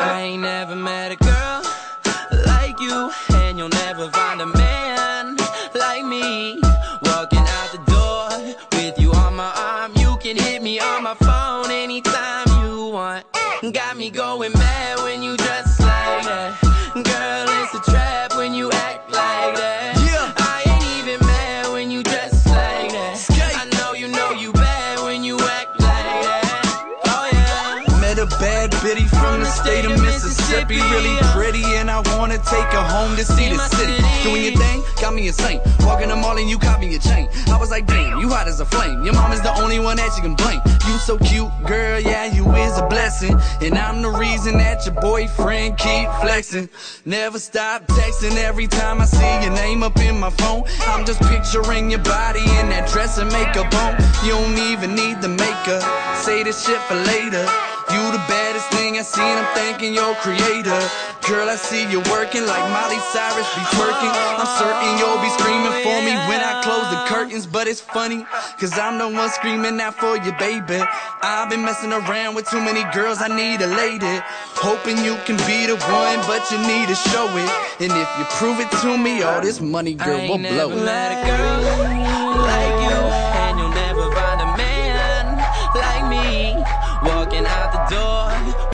I ain't never met a girl like you, and you'll never find a man like me. Walking out the door with you on my arm, you can hit me on my phone anytime you want. Got me going mad when you dress like that. Girl, it's a trap when you act like that. I ain't even mad when you dress like that. I know you bad when you act like that. Oh yeah. Met a bad bitty from the state of Mississippi, really pretty, and I wanna take her home to see the city. Doing your thing, got me insane. Walking the mall and you caught me a chain. I was like, damn, you hot as a flame. Your mom is the only one that you can blame. You so cute, girl, yeah, you is a blessing. And I'm the reason that your boyfriend keep flexing. Never stop texting every time I see your name up in my phone. I'm just picturing your body in that dress and makeup on. You don't even need the makeup, say this shit for later. You the baddest thing I seen, I'm thanking your creator. Girl, I see you working like Miley Cyrus be twerking. I'm certain you'll be screaming for me when I close the curtains. But it's funny, cause I'm the one screaming out for you, baby. I've been messing around with too many girls, I need a lady. Hoping you can be the one, but you need to show it. And if you prove it to me, all this money, girl, will blow it. I ain't never met a girl like you.